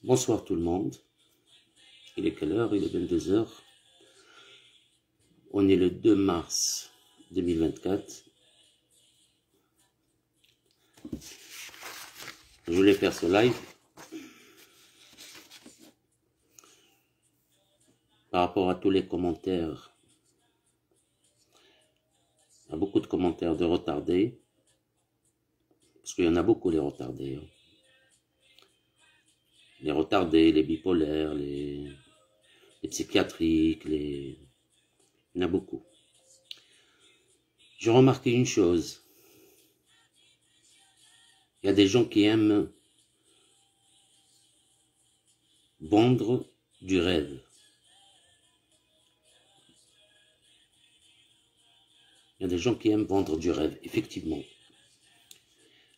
Bonsoir tout le monde. Il est quelle heure? Il est 22 heures. On est le 2 mars 2024. Je voulais faire ce live par rapport à tous les commentaires. Il y a beaucoup de commentaires de retardés. Parce qu'il y en a beaucoup les retardés. Les retardés, les bipolaires, les psychiatriques, il y en a beaucoup. J'ai remarqué une chose. Il y a des gens qui aiment vendre du rêve. Il y a des gens qui aiment vendre du rêve, effectivement.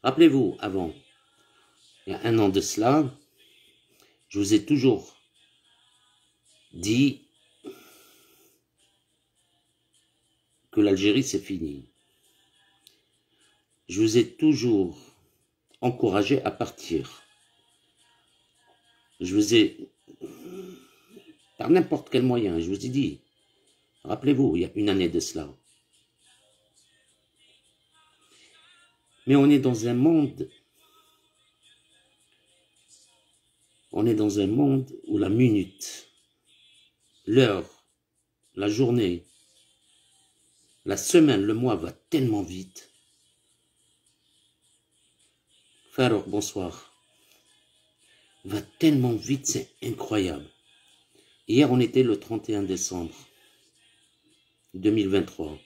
Rappelez-vous, avant, il y a un an de cela, je vous ai toujours dit que l'Algérie c'est fini. Je vous ai toujours encouragé à partir. Je vous ai, par n'importe quel moyen, je vous ai dit, rappelez-vous, il y a une année de cela. Mais on est dans un monde, où la minute, l'heure, la journée, la semaine, le mois va tellement vite. Farouk, bonsoir. Va tellement vite, c'est incroyable. Hier, on était le 31 décembre 2023.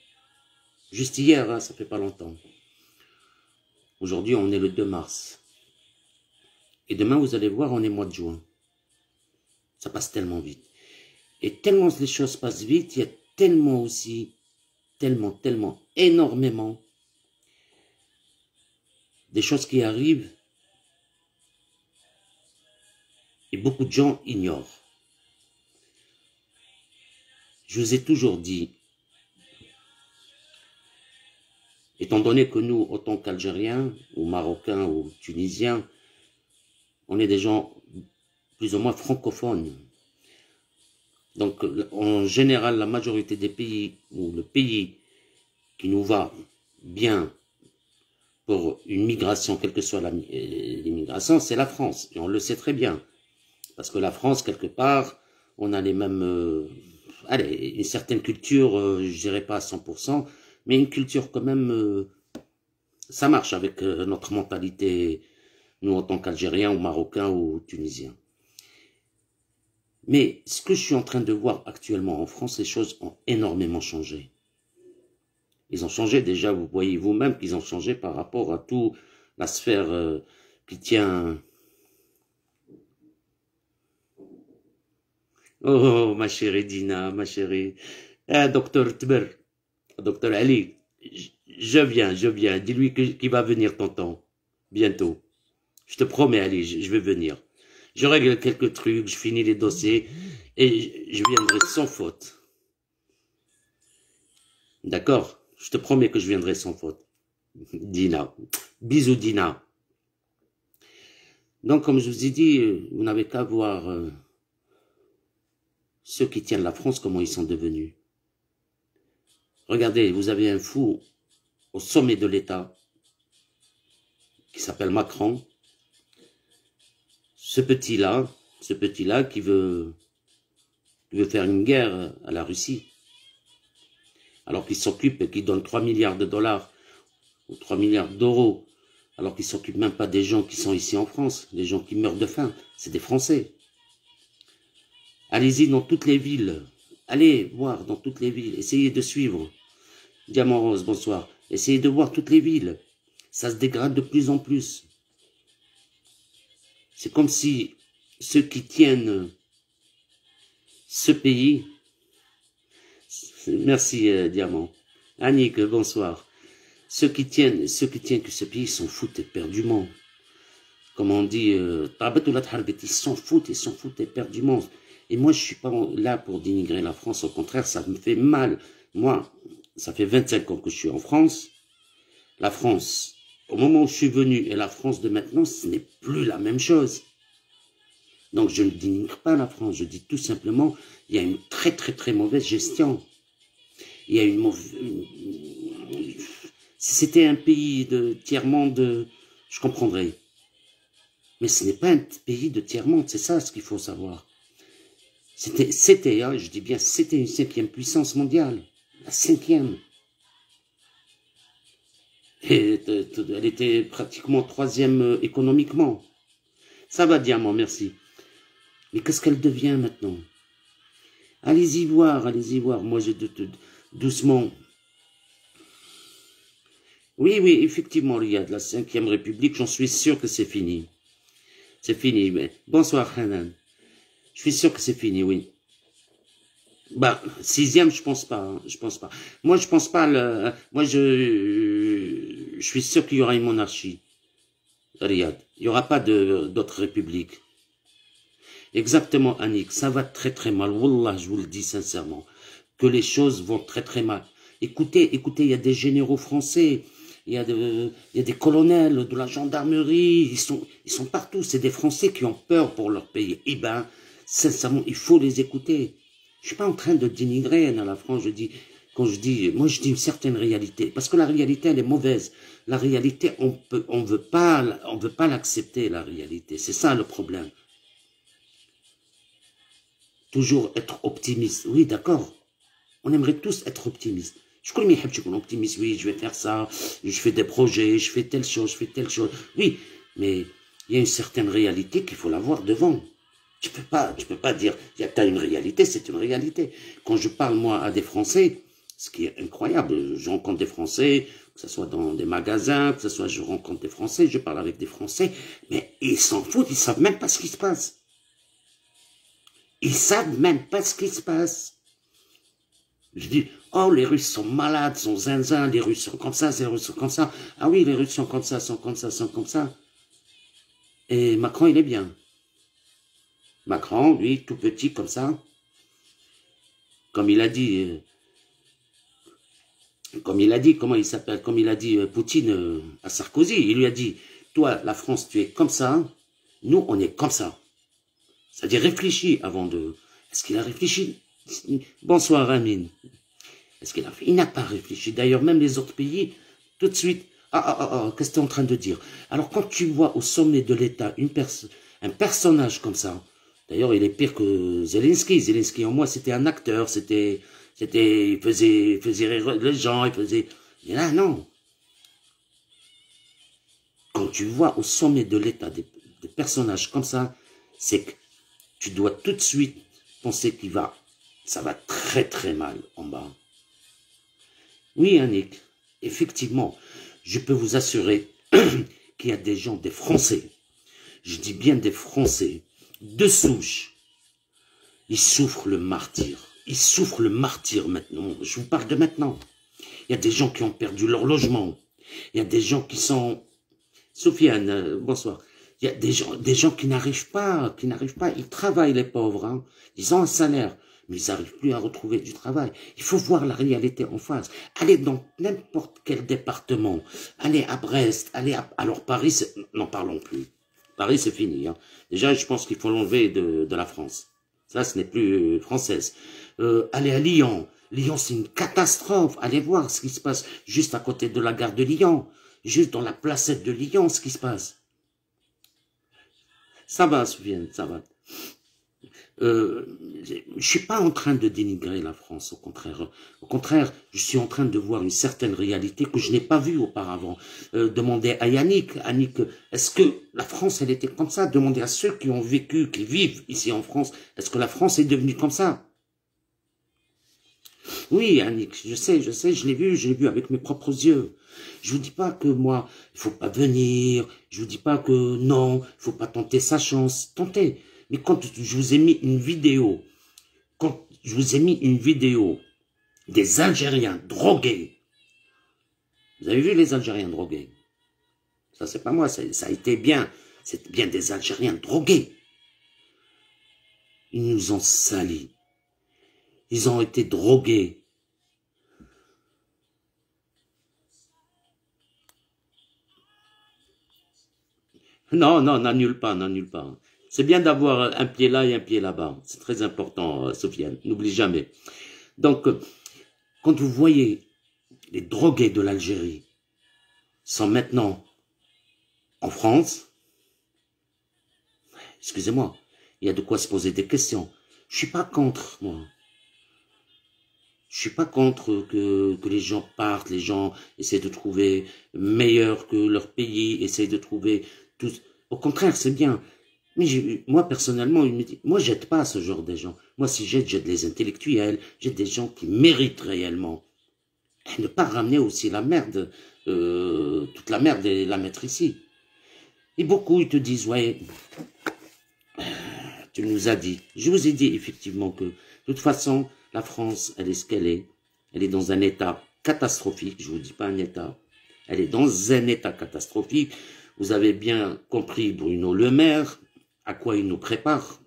Juste hier, hein, ça fait pas longtemps. Aujourd'hui, on est le 2 mars. Et demain, vous allez voir, on est mois de juin. Ça passe tellement vite. Et tellement les choses passent vite, il y a tellement aussi, tellement, énormément des choses qui arrivent et beaucoup de gens ignorent. Je vous ai toujours dit, étant donné que nous, autant qu'Algériens, ou Marocains, ou Tunisiens, on est des gens plus ou moins francophones. Donc, en général, la majorité des pays, ou le pays qui nous va bien pour une migration, quelle que soit l'immigration, c'est la France. Et on le sait très bien. Parce que la France, quelque part, on a les mêmes... allez, une certaine culture, je dirais pas à 100%, mais une culture quand même... ça marche avec notre mentalité, nous en tant qu'Algériens, ou Marocains, ou Tunisiens. Mais ce que je suis en train de voir actuellement en France, les choses ont énormément changé. Ils ont changé déjà, vous voyez vous-même qu'ils ont changé par rapport à toute la sphère qui tient... Oh, ma chérie Dina, ma chérie. Ah, docteur Tber, docteur Ali, je viens. Dis-lui qu'il va venir tonton, bientôt. Je te promets, Ali, je vais venir. Je règle quelques trucs, je finis les dossiers et je viendrai sans faute. D'accord? Je te promets que je viendrai sans faute. Dina. Bisous, Dina. Donc, comme je vous ai dit, vous n'avez qu'à voir ceux qui tiennent la France, comment ils sont devenus. Regardez, vous avez un fou au sommet de l'État qui s'appelle Macron. Ce petit-là qui veut faire une guerre à la Russie. Alors qu'il s'occupe et qu'il donne 3 milliards de dollars ou 3 milliards d'euros. Alors qu'il ne s'occupe même pas des gens qui sont ici en France, des gens qui meurent de faim. C'est des Français. Allez-y dans toutes les villes. Allez voir dans toutes les villes. Essayez de suivre. Diamant Rose, bonsoir. Essayez de voir toutes les villes. Ça se dégrade de plus en plus. C'est comme si ceux qui tiennent ce pays... Merci Diamant. Annick, bonsoir. Ceux qui tiennent que ce pays s'en foutent éperdument. Comme on dit, ils s'en foutent éperdument. Et moi, je suis pas là pour dénigrer la France. Au contraire, ça me fait mal. Moi, ça fait 25 ans que je suis en France. La France, au moment où je suis venu, et la France de maintenant, ce n'est plus la même chose. Donc je ne dénigre pas la France, je dis tout simplement, il y a une très très très mauvaise gestion. Il y a une mauvaise... Si c'était un pays de tiers-monde, je comprendrais. Mais ce n'est pas un pays de tiers-monde, c'est ça ce qu'il faut savoir. C'était, hein, je dis bien, c'était une 5e puissance mondiale. La 5e. Et elle était pratiquement 3e économiquement. Ça va, diamant, merci. Mais qu'est-ce qu'elle devient maintenant? Allez-y voir, allez-y voir. Moi, doucement. Oui, oui, effectivement, il y a de la 5e République, j'en suis sûr que c'est fini. C'est fini, mais... Bonsoir, Hanan. Je suis sûr que c'est fini, oui. Bah, 6e, je pense pas, hein, je pense pas. Moi, je pense pas, moi, je suis sûr qu'il y aura une monarchie, Riyad. Il y aura pas d'autres républiques. Exactement, Annick, ça va très très mal. Wallah, je vous le dis sincèrement, que les choses vont très très mal. Écoutez, écoutez, il y a des généraux français, il y a des colonels de la gendarmerie, ils sont partout. C'est des Français qui ont peur pour leur pays. Eh ben, sincèrement, il faut les écouter. Je suis pas en train de dénigrer dans la France. Moi je dis une certaine réalité, parce que la réalité elle est mauvaise. La réalité, on veut pas l'accepter, la réalité. C'est ça le problème. Toujours être optimiste. Oui, d'accord. On aimerait tous être optimistes. Je connais mes optimiste. Oui, je vais faire ça. Je fais des projets. Je fais telle chose. Je fais telle chose. Oui, mais il y a une certaine réalité qu'il faut l'avoir devant. Tu peux pas dire, t'as une réalité, c'est une réalité. Quand je parle, moi, à des Français, ce qui est incroyable, je rencontre des Français, que ce soit dans des magasins, que ce soit je rencontre des Français, je parle avec des Français, mais ils s'en foutent, ils savent même pas ce qui se passe. Ils savent même pas ce qui se passe. Je dis, oh, les Russes sont malades, sont zinzin, les Russes sont comme ça, les Russes sont comme ça. Ah oui, les Russes sont comme ça, sont comme ça, sont comme ça. Et Macron, il est bien. Macron, lui, tout petit comme ça, comme il a dit, comment il s'appelle, comme il a dit Poutine à Sarkozy, il lui a dit, toi, la France, tu es comme ça, nous, on est comme ça. C'est-à-dire, réfléchis avant de... Est-ce qu'il a réfléchi? Bonsoir, Amine. Est-ce qu'il a fait? Il n'a pas réfléchi. D'ailleurs, même les autres pays, tout de suite, qu'est-ce que tu es en train de dire? Alors, quand tu vois au sommet de l'État un personnage comme ça, d'ailleurs, il est pire que Zelensky. Zelensky, en moi, c'était un acteur, il faisait rire les gens, il faisait... Mais là, non. Quand tu vois au sommet de l'État des personnages comme ça, c'est que tu dois tout de suite penser ça va très très mal en bas. Oui, Annick, effectivement, je peux vous assurer qu'il y a des gens, des Français, je dis bien des Français, de souche, ils souffrent le martyre. Ils souffrent le martyre maintenant. Je vous parle de maintenant. Il y a des gens qui ont perdu leur logement. Il y a des gens qui sont... Sofiane, bonsoir. Il y a des gens qui n'arrivent pas, Ils travaillent, les pauvres. Hein. Ils ont un salaire, mais ils n'arrivent plus à retrouver du travail. Il faut voir la réalité en face. Allez dans n'importe quel département. Allez à Brest, Alors Paris, n'en parlons plus. Paris, c'est fini. Hein. Déjà, je pense qu'il faut l'enlever de la France. Ça, ce n'est plus française. Allez à Lyon. Lyon, c'est une catastrophe. Allez voir ce qui se passe juste à côté de la gare de Lyon. Juste dans la placette de Lyon, ce qui se passe. Ça va, Soufiane, ça va. Je suis pas en train de dénigrer la France, au contraire. Au contraire, je suis en train de voir une certaine réalité que je n'ai pas vue auparavant. Demandez à Yannick, est-ce que la France, elle était comme ça? Demandez à ceux qui ont vécu, qui vivent ici en France, est-ce que la France est devenue comme ça? Oui, Yannick, je sais, je l'ai vu avec mes propres yeux. Je vous dis pas que moi, il faut pas venir, je vous dis pas que non, il faut pas tenter sa chance, tentez. Mais quand je vous ai mis une vidéo, des Algériens drogués, vous avez vu les Algériens drogués? Ça c'est pas moi, ça a été bien, c'est bien des Algériens drogués. Ils nous ont salis. Ils ont été drogués. Non, n'annule pas. C'est bien d'avoir un pied là et un pied là-bas. C'est très important, Sofiane. N'oublie jamais. Donc, quand vous voyez les drogués de l'Algérie sont maintenant en France, excusez-moi, il y a de quoi se poser des questions. Je suis pas contre, moi. Je suis pas contre que les gens partent, les gens essaient de trouver meilleur que leur pays, essaient de trouver tout. Au contraire, c'est bien. Mais moi, personnellement, moi, j'aide pas ce genre de gens. Moi, si j'aide les intellectuels, j'aide des gens qui méritent réellement. Et ne pas ramener aussi la merde, toute la merde et la mettre ici. Et beaucoup, ils te disent, ouais, tu nous as dit. Je vous ai dit effectivement que, de toute façon, la France, elle est ce qu'elle est. Elle est dans un état catastrophique. Je vous dis pas un état. Elle est dans un état catastrophique. Vous avez bien compris Bruno Le Maire, à quoi il nous prépare.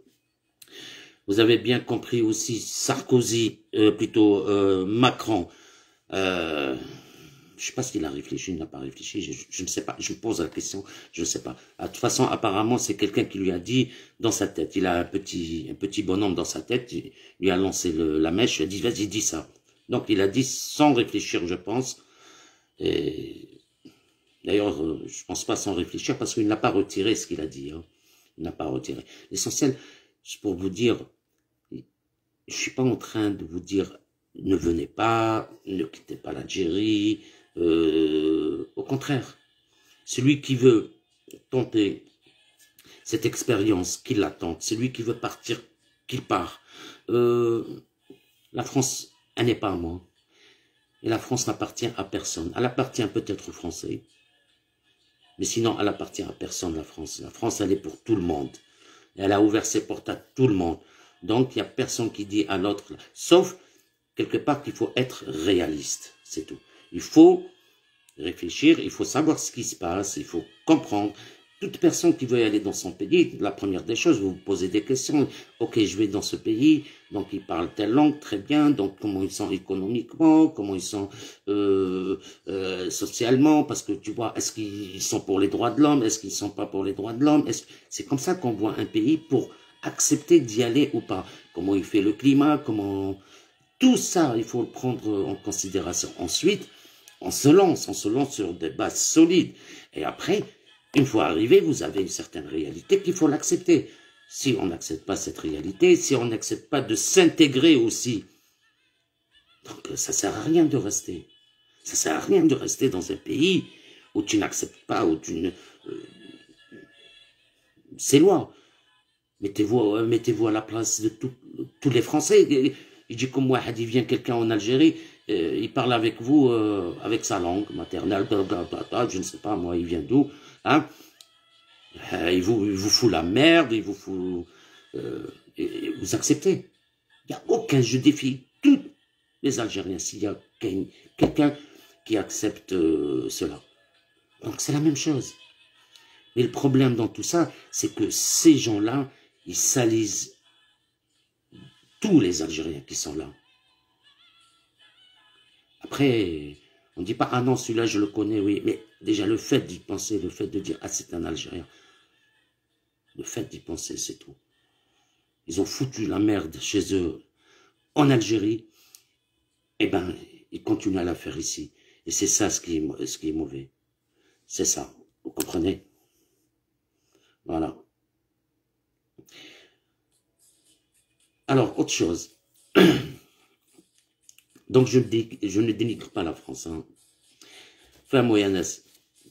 Vous avez bien compris aussi Sarkozy, Macron. Je sais pas s'il a réfléchi, il n'a pas réfléchi, je ne sais pas, je me pose la question, je ne sais pas. De toute façon, apparemment, c'est quelqu'un qui lui a dit dans sa tête, il a un petit bonhomme dans sa tête, il lui a lancé la mèche, il a dit, vas-y, dis ça. Donc, il a dit sans réfléchir, je pense. D'ailleurs, je pense pas sans réfléchir, parce qu'il n'a pas retiré ce qu'il a dit. Hein. Il n'a pas retiré. L'essentiel, c'est pour vous dire, je suis pas en train de vous dire, ne venez pas, ne quittez pas l'Algérie. Au contraire, celui qui veut tenter cette expérience, qu'il la tente. Celui qui veut partir, qu'il part. La France, elle n'est pas à moi. Et la France n'appartient à personne. Elle appartient peut-être aux Français. Mais sinon, elle appartient à personne, la France. La France, elle est pour tout le monde. Elle a ouvert ses portes à tout le monde. Donc, il n'y a personne qui dit à l'autre, sauf quelque part qu'il faut être réaliste, c'est tout. Il faut réfléchir, il faut savoir ce qui se passe, il faut comprendre. Toute personne qui veut aller dans son pays, la première des choses, vous vous posez des questions. Ok, je vais dans ce pays, donc ils parlent telle langue, très bien, donc comment ils sont économiquement, comment ils sont socialement, parce que tu vois, est-ce qu'ils sont pour les droits de l'homme, est-ce qu'ils sont pas pour les droits de l'homme, c'est comme ça qu'on voit un pays pour accepter d'y aller ou pas. Comment il fait le climat, comment... Tout ça, il faut le prendre en considération. Ensuite, on se lance sur des bases solides. Et après, une fois arrivé, vous avez une certaine réalité qu'il faut l'accepter. Si on n'accepte pas cette réalité, si on n'accepte pas de s'intégrer aussi, donc ça sert à rien de rester. Ça sert à rien de rester dans un pays où tu n'acceptes pas, où tu ne... c'est loin. Mettez-vous à la place de tous les Français. Il dit comme moi, il vient quelqu'un en Algérie, il parle avec vous avec sa langue maternelle, je ne sais pas moi, il vient d'où, hein? Il vous fout la merde, il vous fout, et vous acceptez. Il n'y a aucun, je défie tous les Algériens s'il y a quelqu'un qui accepte cela. Donc c'est la même chose. Mais le problème dans tout ça, c'est que ces gens-là, ils salissent tous les Algériens qui sont là. Après, on ne dit pas, ah non, celui-là, je le connais, oui. Mais déjà, le fait d'y penser, le fait de dire, ah, c'est un Algérien. Le fait d'y penser, c'est tout. Ils ont foutu la merde chez eux en Algérie. Eh ben, ils continuent à la faire ici. Et c'est ça ce qui est mauvais. C'est ça. Vous comprenez? Voilà. Alors, autre chose. Donc, je ne dénigre pas la France. Hein. Femme يا ناس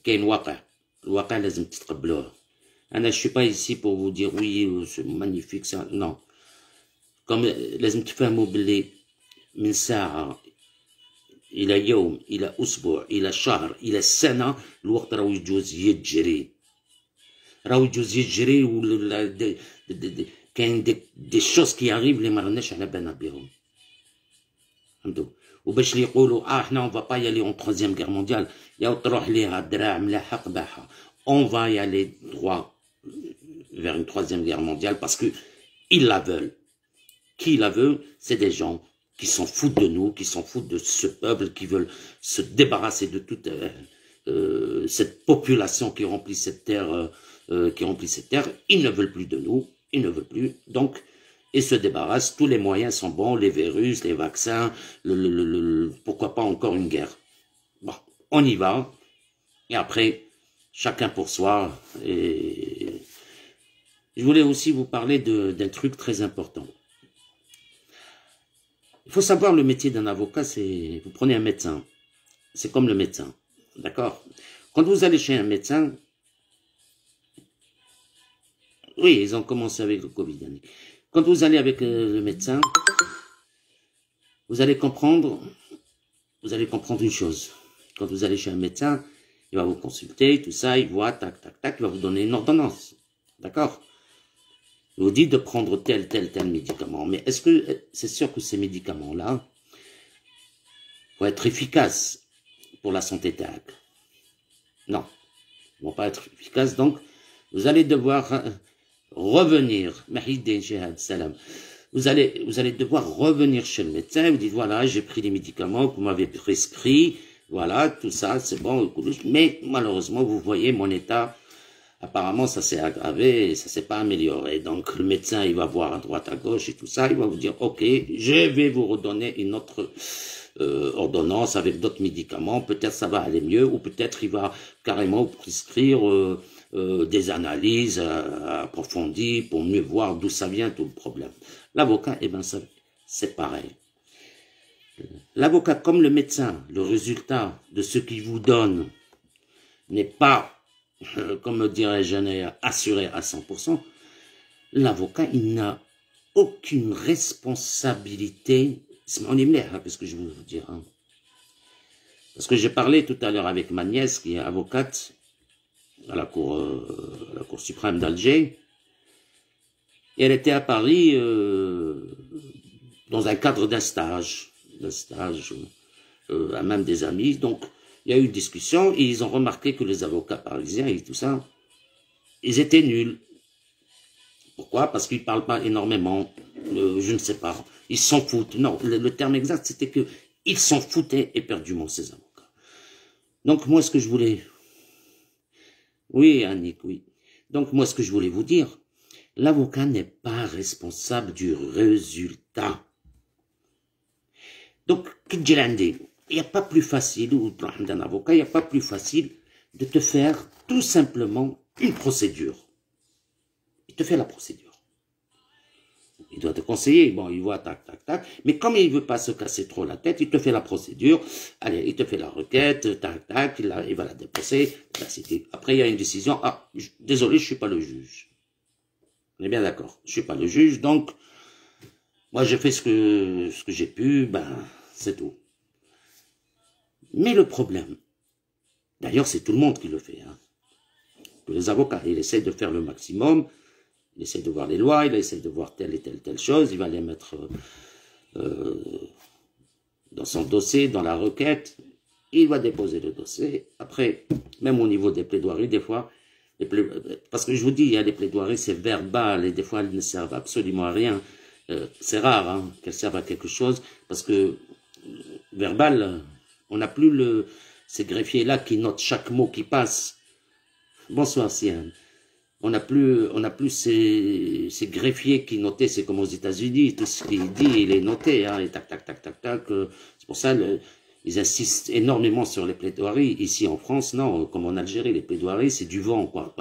كاين واقع. الواقع لازم تتقبلوه. أنا je suis pas ici pour vous dire oui, c'est magnifique ça. Non. Comme لازم تفهموا باللي من ساعة إلى يوم إلى أسبوع إلى شهر إلى سنة الوقت راهو يجوز يجري. راهو يجوز يجري ولا كاين دي شوز كي arrivent اللي ما رناش على بالنا بهم. فهمتوا؟ وباش اللي يقولوا حنا اون فا با يالي اون 3e guerre mondiale يا تروح ليها دراع ملاحه قباحه on va y aller droit vers une 3e guerre mondiale parce que ils la veulent. Qui la veut? C'est des gens qui s'en foutent de nous, qui s'en foutent de ce peuple, qui veulent se débarrasser de toute cette population qui remplit cette terre qui remplissent ces terres, ils ne veulent plus de nous, ils ne veulent plus, donc ils se débarrassent, tous les moyens sont bons, les virus, les vaccins, pourquoi pas encore une guerre. Bon, on y va, et après, chacun pour soi, et je voulais aussi vous parler d'un truc très important. Il faut savoir, le métier d'un avocat, c'est, vous prenez un médecin, c'est comme le médecin, d'accord? Quand vous allez chez un médecin, oui, ils ont commencé avec le Covid. Quand vous allez avec le médecin, vous allez comprendre une chose. Quand vous allez chez un médecin, il va vous consulter, tout ça, il voit, tac, tac, tac, il va vous donner une ordonnance, d'accord? Il vous dit de prendre tel médicament. Mais est-ce que c'est sûr que ces médicaments-là vont être efficaces pour la santé TAC? Non, ils ne vont pas être efficaces. Donc, vous allez devoir revenir. Vous allez devoir revenir chez le médecin. Vous dites, voilà, j'ai pris les médicaments que vous m'avez prescrits. Voilà, tout ça, c'est bon. Mais malheureusement, vous voyez mon état. Apparemment, ça s'est aggravé et ça s'est pas amélioré. Donc, le médecin, il va voir à droite, à gauche et tout ça. Il va vous dire, OK, je vais vous redonner une autre ordonnance avec d'autres médicaments. Peut-être ça va aller mieux ou peut-être il va carrément vous prescrire des analyses approfondies pour mieux voir d'où ça vient tout le problème. L'avocat, eh ben, c'est pareil. L'avocat, comme le médecin, le résultat de ce qu'il vous donne n'est pas comme dirais-je, assuré à 100%, l'avocat, il n'a aucune responsabilité. On est là, qu'est-ce que je veux vous dire, hein? Parce que j'ai parlé tout à l'heure avec ma nièce, qui est avocate à la Cour suprême d'Alger, et elle était à Paris dans un cadre d'un stage, à même des amis, donc il y a eu une discussion et ils ont remarqué que les avocats parisiens et tout ça, ils étaient nuls. Pourquoi? Parce qu'ils ne parlent pas énormément, je ne sais pas, ils s'en foutent. Non, le terme exact, c'était que ils s'en foutaient éperdument, ces avocats. Donc moi, ce que je voulais... Oui, Annick, oui. Donc moi, ce que je voulais vous dire, l'avocat n'est pas responsable du résultat. Donc, Kidjelandi, il n'y a pas plus facile, ou d'un avocat, il n'y a pas plus facile de te faire tout simplement une procédure. Il te fait la procédure. Il doit te conseiller, bon, il voit tac, tac, tac, mais comme il ne veut pas se casser trop la tête, il te fait la procédure, allez, il te fait la requête, tac, tac, il va la déposer, après il y a une décision, ah, désolé, je ne suis pas le juge. On est bien d'accord, je ne suis pas le juge, donc, moi j'ai fait ce que j'ai pu, ben, c'est tout. Mais le problème, d'ailleurs c'est tout le monde qui le fait, hein. Les avocats, ils essaient de faire le maximum, il essaie de voir les lois, il essaie de voir telle et telle chose, il va les mettre dans son dossier, dans la requête, il va déposer le dossier. Après, même au niveau des plaidoiries, des fois, parce que je vous dis, il y a des plaidoiries, c'est verbal, et des fois, elles ne servent absolument à rien. C'est rare hein, qu'elles servent à quelque chose, parce que verbal, on n'a plus ces greffiers-là qui notent chaque mot qui passe. Bonsoir, Sian. On n'a plus ces greffiers qui notaient, c'est comme aux États-Unis, tout ce qu'il dit, il est noté, hein, et tac, tac, tac, tac, tac. C'est pour ça, ils insistent énormément sur les plaidoiries. Ici en France, non, comme en Algérie, les plaidoiries, c'est du vent, quoi.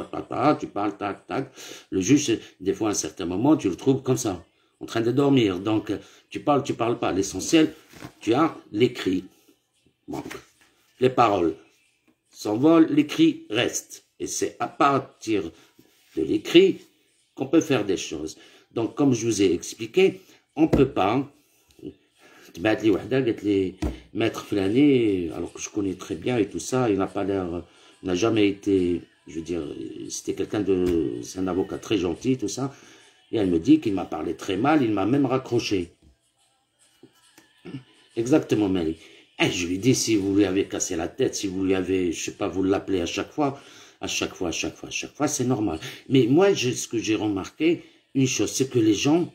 Tu parles, tac, tac. Le juge, des fois, à un certain moment, tu le trouves comme ça, en train de dormir. Donc, tu parles pas. L'essentiel, tu as l'écrit. Bon, les paroles s'envolent, l'écrit reste. Et c'est à partir de l'écrit qu'on peut faire des choses. Donc, comme je vous ai expliqué, on ne peut pas mettre Flâné, alors que je connais très bien et tout ça, il n'a pas l'air, il n'a jamais été, je veux dire, c'était c'est un avocat très gentil, tout ça, et elle me dit qu'il m'a parlé très mal, il m'a même raccroché. Exactement, Mary. Et je lui dis, si vous lui avez cassé la tête, si vous lui avez, je sais pas, vous l'appelez à chaque fois, c'est normal. Mais moi, ce que j'ai remarqué, une chose, c'est que les gens,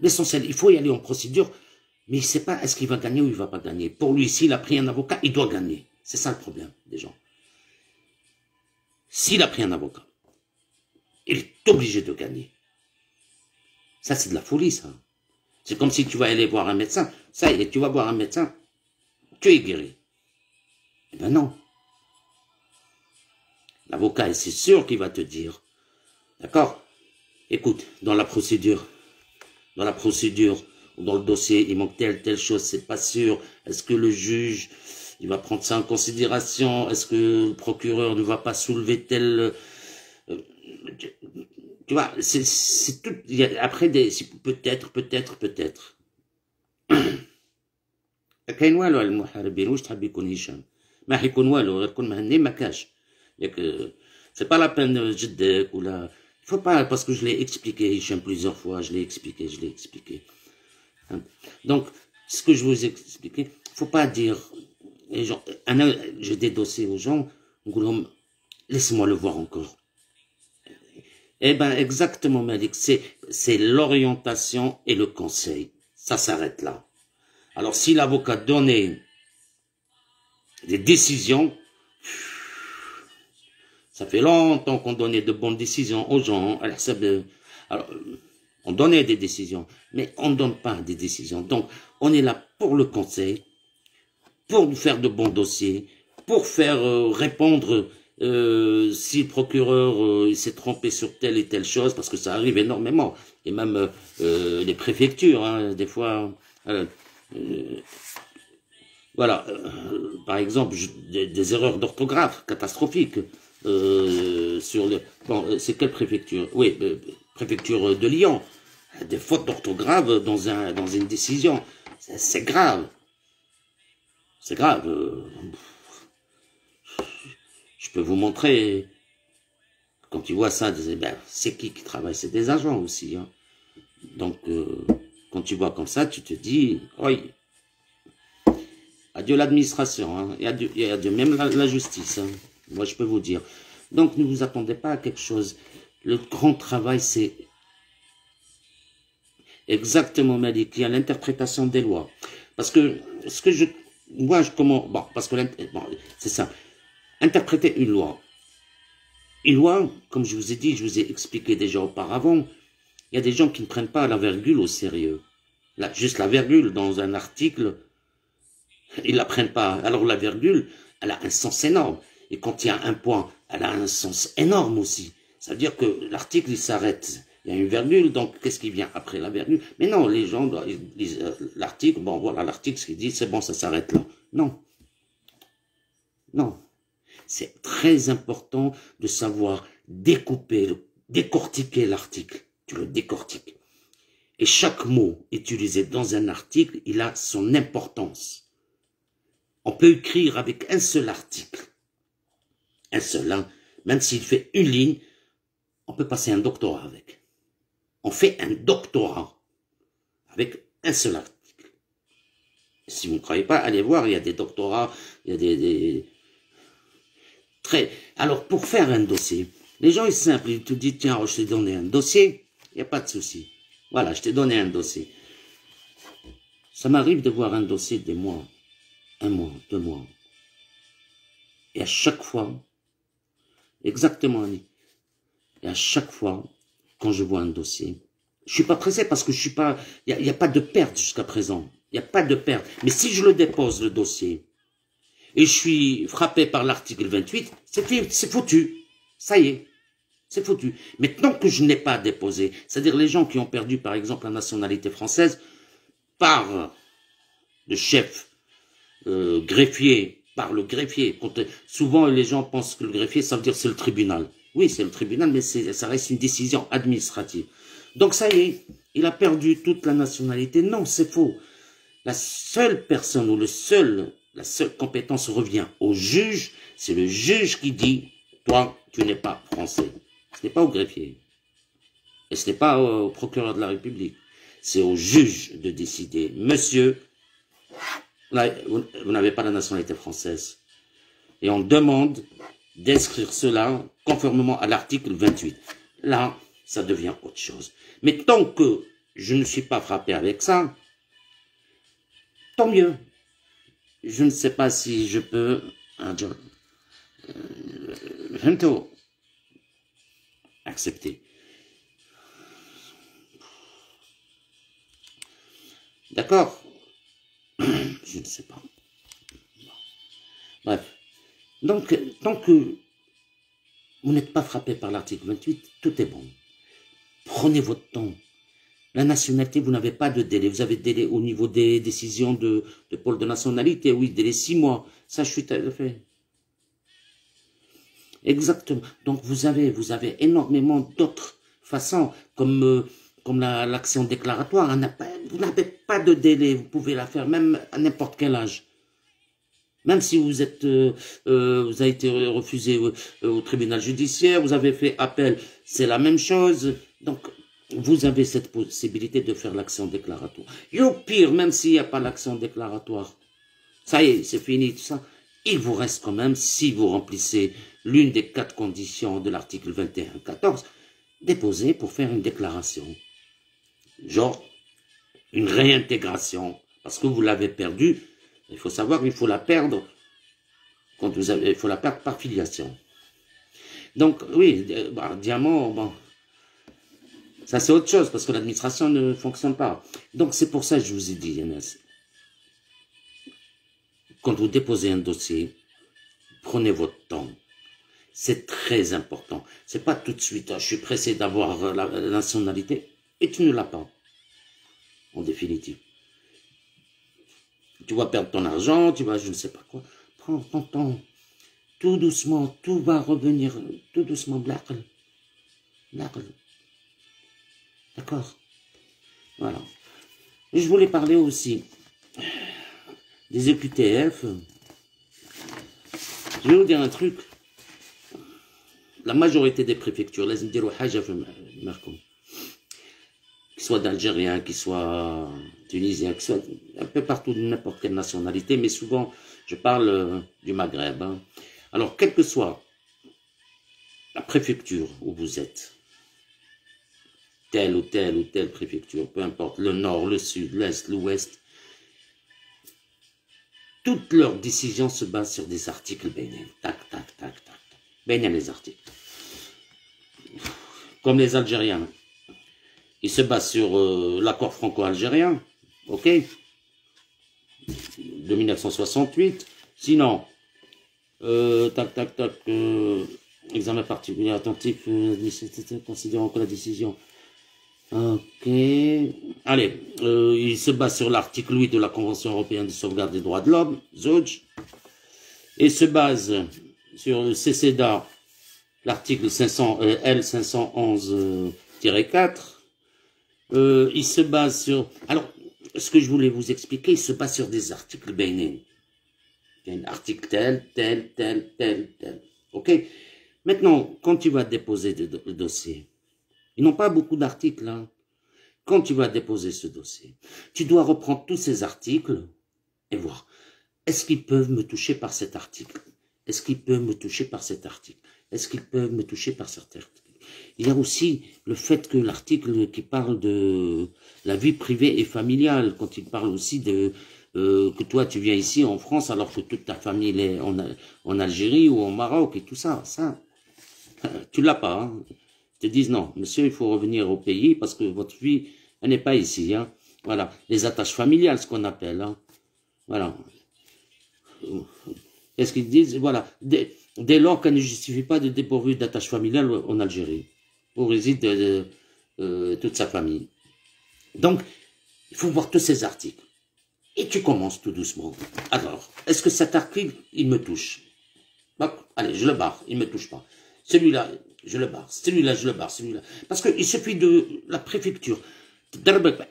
l'essentiel, il faut y aller en procédure, mais il ne sait pas est-ce qu'il va gagner ou il ne va pas gagner. Pour lui, s'il a pris un avocat, il doit gagner. C'est ça le problème des gens. S'il a pris un avocat, il est obligé de gagner. Ça, c'est de la folie, ça. C'est comme si tu vas aller voir un médecin. Ça y est, tu vas voir un médecin, tu es guéri. Eh ben non. L'avocat, c'est sûr qu'il va te dire. D'accord? Écoute, dans la procédure, dans le dossier, il manque telle chose, c'est pas sûr. Est-ce que le juge, il va prendre ça en considération? Est-ce que le procureur ne va pas soulever tel... tu vois, c'est tout... Il y a, après, peut-être. كاين والو على المحاربين واش تحب يكون هشام ما حيكون والو غير كون مهني ما كاش ياك c'est pas la peine جدك ولا il faut pas parce que je l'ai expliqué Hicham plusieurs fois je l'ai expliqué donc ce que je vous ai expliqué faut pas dire les gens j'ai des dossiers aux gens نقولهم laisse-moi le voir encore eh ben exactement Malik c'est l'orientation et le conseil ça s'arrête là. Alors, si l'avocat donnait des décisions, ça fait longtemps qu'on donnait de bonnes décisions aux gens. Alors, on donnait des décisions, mais on ne donne pas des décisions. Donc, on est là pour le conseil, pour faire de bons dossiers, pour faire répondre si le procureur s'est trompé sur telle et telle chose, parce que ça arrive énormément. Et même les préfectures, hein, des fois... voilà, par exemple, des erreurs d'orthographe catastrophiques sur le... Bon, c'est quelle préfecture? Oui, préfecture de Lyon. Des fautes d'orthographe dans une décision. C'est grave. C'est grave. Je peux vous montrer. Quand tu vois ça, ben, c'est qui travaille? C'est des agents aussi. Hein. Donc... quand tu vois comme ça, tu te dis, oui, adieu l'administration, hein, et adieu même la justice, hein, moi je peux vous dire. Donc ne vous attendez pas à quelque chose. Le grand travail, c'est exactement, Malik, il y a l'interprétation des lois. Parce que, bon, parce que, bon, c'est ça, interpréter une loi. Une loi, comme je vous ai dit, je vous ai expliqué déjà auparavant, il y a des gens qui ne prennent pas la virgule au sérieux. Là, juste la virgule dans un article, ils la prennent pas. Alors la virgule, elle a un sens énorme. Et quand il y a un point, elle a un sens énorme aussi. Ça veut dire que l'article, il s'arrête. Il y a une virgule, donc qu'est-ce qui vient après la virgule? Mais non, les gens lisent l'article, bon voilà l'article, ce qu'il dit, c'est bon, ça s'arrête là. Non. Non. C'est très important de savoir décortiquer l'article. Tu le décortiques. Et chaque mot utilisé dans un article, il a son importance. On peut écrire avec un seul article. Un seul, hein. Même s'il fait une ligne, on peut passer un doctorat avec. On fait un doctorat avec un seul article. Si vous ne croyez pas, allez voir, il y a des doctorats, il y a des... Alors, pour faire un dossier, les gens, ils sont simples, ils te disent, tiens, je t'ai donné un dossier, il n'y a pas de souci. Voilà, je t'ai donné un dossier. Ça m'arrive de voir un dossier des mois, 1 mois, 2 mois. Et à chaque fois, exactement, et à chaque fois, quand je vois un dossier, je suis pas pressé parce que je suis pas, il y a pas de perte jusqu'à présent. Il n'y a pas de perte. Mais si je le dépose, le dossier, et je suis frappé par l'article 28, c'est foutu. Ça y est. C'est foutu. Maintenant que je n'ai pas déposé, c'est-à-dire les gens qui ont perdu, par exemple, la nationalité française, par le chef greffier, par le greffier. Souvent, les gens pensent que le greffier, ça veut dire c'est le tribunal. Oui, c'est le tribunal, mais ça reste une décision administrative. Donc ça y est, il a perdu toute la nationalité. Non, c'est faux. La seule personne ou la seule compétence revient au juge. C'est le juge qui dit, toi, tu n'es pas français. Ce n'est pas au greffier. Et ce n'est pas au procureur de la République. C'est au juge de décider. Monsieur, là, vous n'avez pas la nationalité française. Et on demande d'inscrire cela conformément à l'article 28. Là, ça devient autre chose. Mais tant que je ne suis pas frappé avec ça, tant mieux. Je ne sais pas si je peux Accepter. D'accord? Je ne sais pas. Bref. Donc, tant que vous n'êtes pas frappé par l'article 28, tout est bon. Prenez votre temps. La nationalité, vous n'avez pas de délai. Vous avez délai au niveau des décisions de pôle de nationalité. Oui, délai 6 mois. Ça, je suis tout à fait. Exactement. Donc, vous avez énormément d'autres façons, comme l'action déclaratoire. Vous n'avez pas de délai. Vous pouvez la faire même à n'importe quel âge. Même si vous avez été refusé au tribunal judiciaire, vous avez fait appel, c'est la même chose. Donc, vous avez cette possibilité de faire l'action déclaratoire. Et au pire, même s'il n'y a pas l'action déclaratoire, ça y est, c'est fini, tout ça, il vous reste quand même, si vous remplissez l'une des 4 conditions de l'article 21.14, déposer pour faire une déclaration. Genre, une réintégration, parce que vous l'avez perdu. Il faut savoir qu'il faut la perdre quand il faut la perdre par filiation. Donc, oui, diamant, bon, ça c'est autre chose, parce que l'administration ne fonctionne pas. Donc, c'est pour ça que je vous ai dit, Yannis, quand vous déposez un dossier, prenez votre temps. C'est très important. C'est pas tout de suite, je suis pressé d'avoir la nationalité, et tu ne l'as pas, en définitive. Tu vas perdre ton argent, tu vas je ne sais pas quoi. Prends ton temps. Tout doucement, tout va revenir. Tout doucement, blaql. D'accord? Voilà. Et je voulais parler aussi des EQTF. Je vais vous dire un truc. La majorité des préfectures, les qu'ils soient d'Algériens, qu'ils soient Tunisiens, qu'ils soient un peu partout de n'importe quelle nationalité, mais souvent, je parle du Maghreb. Hein. Alors, quelle que soit la préfecture où vous êtes, telle ou telle préfecture, peu importe, le nord, le sud, l'est, l'ouest, toutes leurs décisions se basent sur des articles bénin. Tac, tac, tac, tac. Bénin les articles. Comme les Algériens. Ils se basent sur l'accord franco-algérien, ok, de 1968. Sinon, examen particulier attentif, considérant que la décision. Ok. Allez, il se base sur l'article 8 de la Convention européenne de sauvegarde des droits de l'homme, ZOJ, et se base sur le CCDA, l'article L511-4. Il se base sur... Alors, ce que je voulais vous expliquer, il se base sur des articles bénin. Article tel. Ok. Maintenant, quand tu vas déposer le dossier, ils n'ont pas beaucoup d'articles. Hein. Quand tu vas déposer ce dossier, tu dois reprendre tous ces articles et voir. Est-ce qu'ils peuvent me toucher par cet article? Est-ce qu'ils peuvent me toucher par cet article? Est-ce qu'ils peuvent me toucher par cet article? Il y a aussi le fait que l'article qui parle de la vie privée et familiale, quand il parle aussi de que toi tu viens ici en France alors que toute ta famille est en Algérie ou au Maroc et tout ça, tu l'as pas. Hein. Ils te disent non, monsieur, il faut revenir au pays parce que votre vie, elle n'est pas ici. Hein. Voilà, les attaches familiales, ce qu'on appelle. Hein. Voilà. Qu'est-ce qu'ils disent? Voilà, dès lors qu'elle ne justifie pas de dépourvu d'attache familiale en Algérie, où réside toute sa famille. Donc, il faut voir tous ces articles. Et tu commences tout doucement. Alors, est-ce que cet article, il me touche? Allez, je le barre, il ne me touche pas. Celui-là, je le barre. Celui-là, je le barre. Celui-là. Parce qu'il suffit de la préfecture.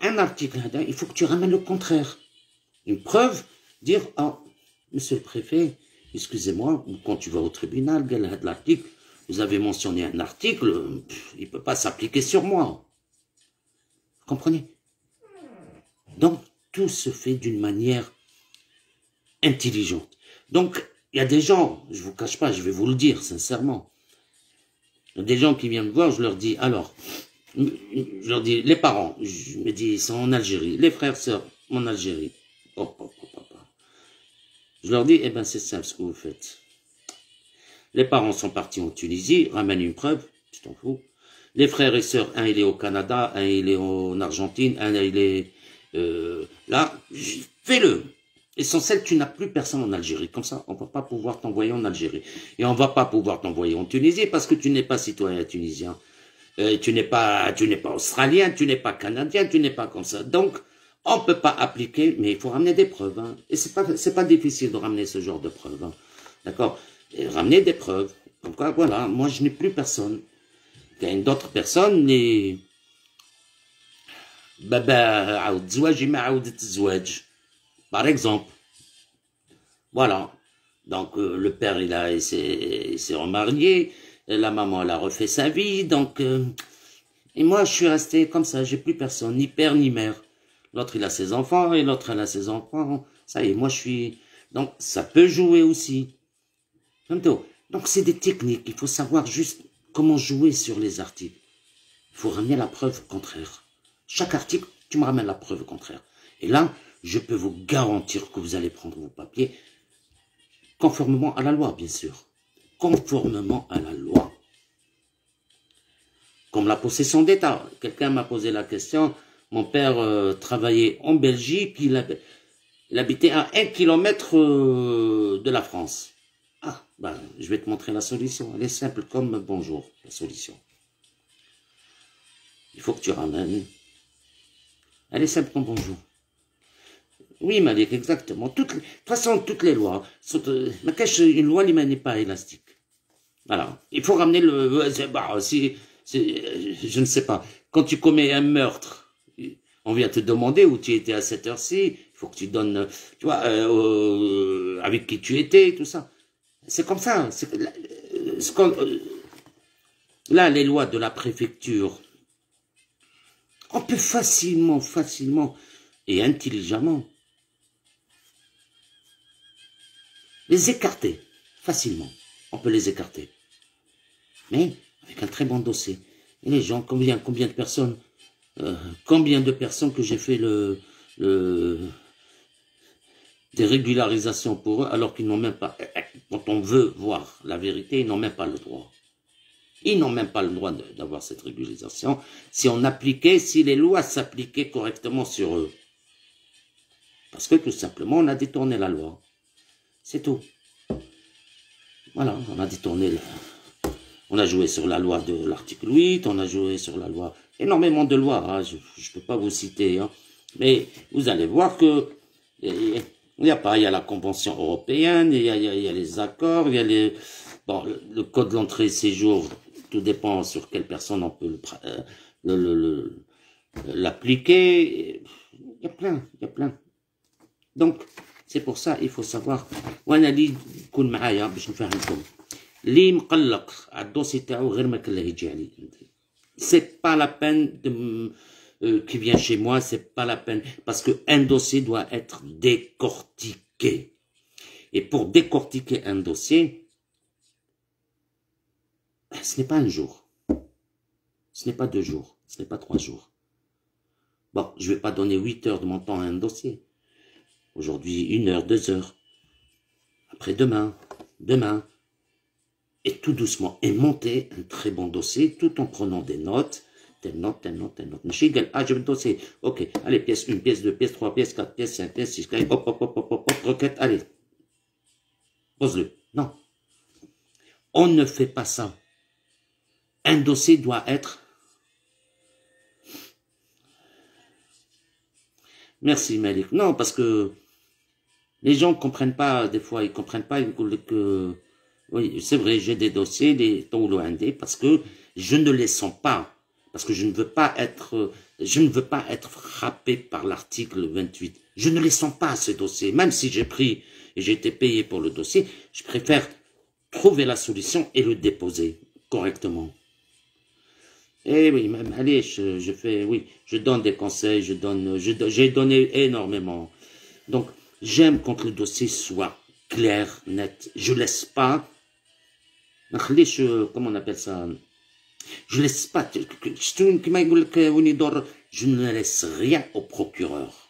Un article, il faut que tu ramènes le contraire. Une preuve, dire, ah, monsieur le préfet, excusez-moi, quand tu vas au tribunal, l'article, vous avez mentionné un article, il ne peut pas s'appliquer sur moi. Vous comprenez? Donc, tout se fait d'une manière intelligente. Donc, il y a des gens, je ne vous cache pas, je vais vous le dire sincèrement, il y a des gens qui viennent me voir, je leur dis, alors, je leur dis, les parents, je me dis, ils sont en Algérie, les frères, sœurs, en Algérie. Je leur dis, eh ben c'est simple ce que vous faites. Les parents sont partis en Tunisie, ramènent une preuve, tu t'en fous. Les frères et sœurs, un il est au Canada, un il est en Argentine, un il est là, fais-le. Essentiel, tu n'as plus personne en Algérie. Comme ça, on ne va pas pouvoir t'envoyer en Algérie. Et on ne va pas pouvoir t'envoyer en Tunisie parce que tu n'es pas citoyen tunisien. Tu n'es pas australien, tu n'es pas canadien, tu n'es pas comme ça. Donc, on ne peut pas appliquer, mais il faut ramener des preuves. Hein. Et c'est pas difficile de ramener ce genre de preuves. Hein. D'accord? Ramener des preuves. Comme quoi, voilà, moi je n'ai plus personne. Il y a d'autres personnes, les... Par exemple. Voilà. Donc, le père, il s'est remarié. La maman, elle a refait sa vie. Donc, et moi, je suis resté comme ça. J'ai plus personne, ni père, ni mère. L'autre, il a ses enfants, et l'autre, elle a ses enfants. Ça y est, moi, je suis... Donc, ça peut jouer aussi. Donc, c'est des techniques. Il faut savoir juste comment jouer sur les articles. Il faut ramener la preuve contraire. Chaque article, tu me ramènes la preuve contraire. Et là, je peux vous garantir que vous allez prendre vos papiers conformément à la loi, bien sûr. Conformément à la loi. Comme la possession d'État. Quelqu'un m'a posé la question. Mon père travaillait en Belgique. Il habitait à 1 kilomètre de la France. Ah, ben, je vais te montrer la solution. Elle est simple comme bonjour, la solution. Il faut que tu ramènes. Elle est simple comme bonjour. Oui, Malik, exactement. De toute façon, toutes les lois. Une loi, n'est pas élastique. Voilà. Il faut ramener je ne sais pas. Quand tu commets un meurtre, on vient te demander où tu étais à cette heure-ci. Il faut que tu donnes, tu vois, avec qui tu étais, tout ça. C'est comme ça. Là, les lois de la préfecture, on peut facilement et intelligemment les écarter. Facilement. On peut les écarter. Mais avec un très bon dossier. Et les gens, combien de personnes que j'ai fait des régularisations pour eux, alors qu'ils n'ont même pas, quand on veut voir la vérité, ils n'ont même pas le droit. Ils n'ont même pas le droit d'avoir cette régularisation si les lois s'appliquaient correctement sur eux. Parce que tout simplement, on a détourné la loi. C'est tout. Voilà, on a détourné. On a joué sur la loi de l'article 8, on a joué sur la loi, énormément de lois, hein, je ne peux pas vous citer. Hein, mais vous allez voir que il y a la Convention européenne, il y a les accords, il y a le code d'entrée et séjour, tout dépend sur quelle personne on peut l'appliquer. Il y a plein. Donc, c'est pour ça, il faut savoir. C'est pas la peine qui vient chez moi, c'est pas la peine. Parce qu'un dossier doit être décortiqué. Et pour décortiquer un dossier, ce n'est pas un jour. Ce n'est pas 2 jours. Ce n'est pas 3 jours. Bon, je ne vais pas donner 8 heures de mon temps à un dossier. Aujourd'hui, 1 heure, 2 heures. Après demain. Et tout doucement, et monter un très bon dossier, tout en prenant des notes, telle note. Ah, je veux le dossier. Ok, allez, pièce 1, pièce 2, pièce 3, pièce 4, pièce 5, pièce 6, hop, requête, allez. Pose-le. Non. On ne fait pas ça. Un dossier doit être... Merci, Malik. Non, parce que les gens ne comprennent pas, des fois, ils ne comprennent pas que... Oui, c'est vrai, j'ai des dossiers, des tauloindés, parce que je ne les sens pas. Parce que je ne veux pas être frappé par l'article 28. Je ne les sens pas, ces dossiers. Même si j'ai pris et j'ai été payé pour le dossier, je préfère trouver la solution et le déposer correctement. Eh oui, même, allez, je donne des conseils, j'ai donné énormément. Donc, j'aime quand le dossier soit clair, net. Je laisse pas, comment on appelle ça? Je laisse pas, je ne laisse rien au procureur.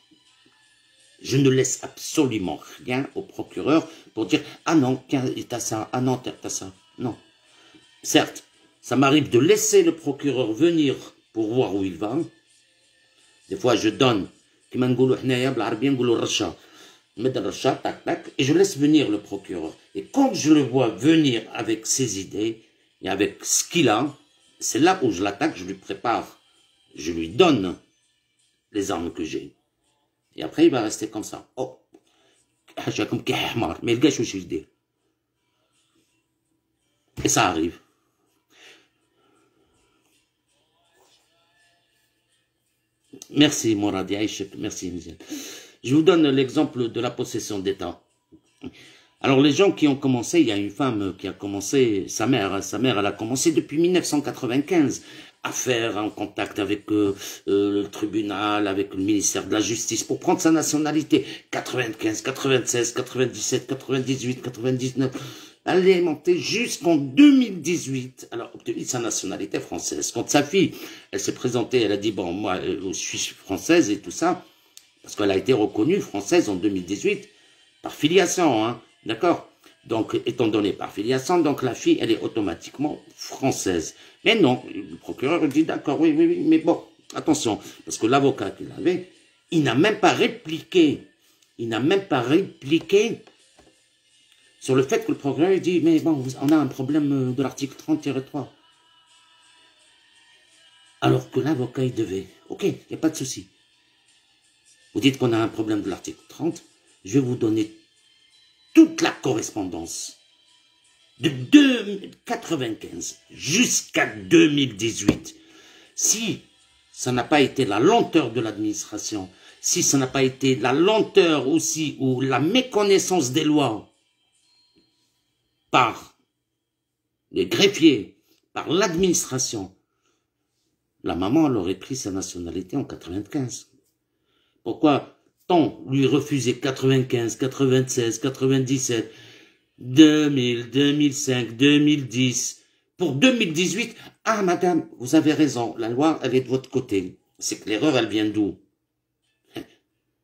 Je ne laisse absolument rien au procureur pour dire « Ah non, tiens, t'as ça, ah non, t'as ça. » Non. Certes, ça m'arrive de laisser le procureur venir pour voir où il va. Des fois, je donne, et je laisse venir le procureur. Et quand je le vois venir avec ses idées et avec ce qu'il a, c'est là où je l'attaque, je lui prépare, je lui donne les armes que j'ai. Et après, il va rester comme ça. Oh, mais le gars, je dis. Et ça arrive. Merci, Moradi Aïchek. Merci, Mizel. Je vous donne l'exemple de la possession d'État. Alors, les gens qui ont commencé, il y a une femme qui a commencé, sa mère, elle a commencé depuis 1995 à faire un contact avec le tribunal, avec le ministère de la Justice pour prendre sa nationalité. 95, 96, 97, 98, 99. Elle est montée jusqu'en 2018. Elle a obtenu sa nationalité française. Quand sa fille, elle s'est présentée, elle a dit, bon, moi, je suis française et tout ça, parce qu'elle a été reconnue française en 2018 par filiation, hein, d'accord? Donc, étant donné par filiation, donc la fille, elle est automatiquement française. Mais non, le procureur dit, d'accord, oui, mais bon, attention, parce que l'avocat qu'il avait, il n'a même pas répliqué. Il n'a même pas répliqué sur le fait que le procureur dit, mais bon, on a un problème de l'article 30-3. Alors que l'avocat, il devait. Ok, il n'y a pas de souci. Vous dites qu'on a un problème de l'article 30, je vais vous donner toute la correspondance de 1995 jusqu'à 2018. Si ça n'a pas été la lenteur de l'administration, si ça n'a pas été la lenteur aussi ou la méconnaissance des lois par les greffiers, par l'administration, la maman elle aurait pris sa nationalité en 95. Pourquoi tant lui refuser 95, 96, 97, 2000, 2005, 2010, pour 2018, ah madame, vous avez raison, la loi elle est de votre côté. C'est que l'erreur elle vient d'où?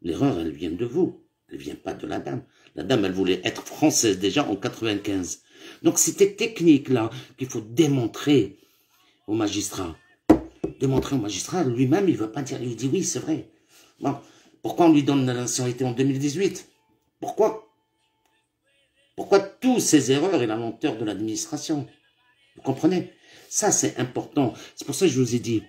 L'erreur elle vient de vous, elle vient pas de la dame. La dame elle voulait être française déjà en 95. Donc c'était technique là qu'il faut démontrer au magistrat. Démontrer au magistrat, lui-même il veut pas dire, il dit oui c'est vrai. Bon, pourquoi on lui donne la nationalité en 2018? Pourquoi? Pourquoi tous ces erreurs et la lenteur de l'administration? Vous comprenez? Ça, c'est important. C'est pour ça que je vous ai dit,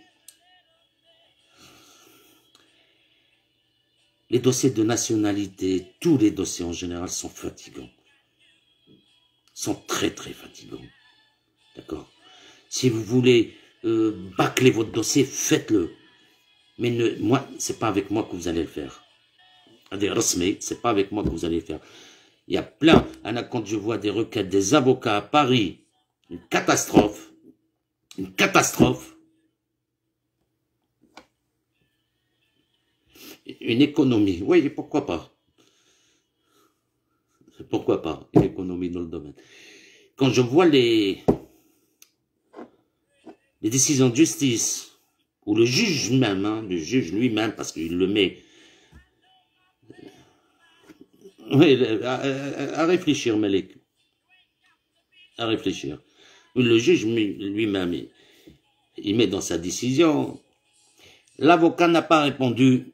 les dossiers de nationalité, tous les dossiers en général sont fatigants. Sont très, très fatigants. D'accord? Si vous voulez bâcler votre dossier, faites-le. Mais moi, c'est pas avec moi que vous allez le faire. C'est pas avec moi que vous allez le faire. Il y a plein, quand je vois des requêtes des avocats à Paris, une catastrophe, une économie, oui, pourquoi pas, une économie dans le domaine. Quand je vois les décisions de justice, ou le juge même, hein, le juge lui-même, parce qu'il le met, oui, à réfléchir, Malik, à réfléchir. Le juge lui-même, il met dans sa décision, l'avocat n'a pas répondu.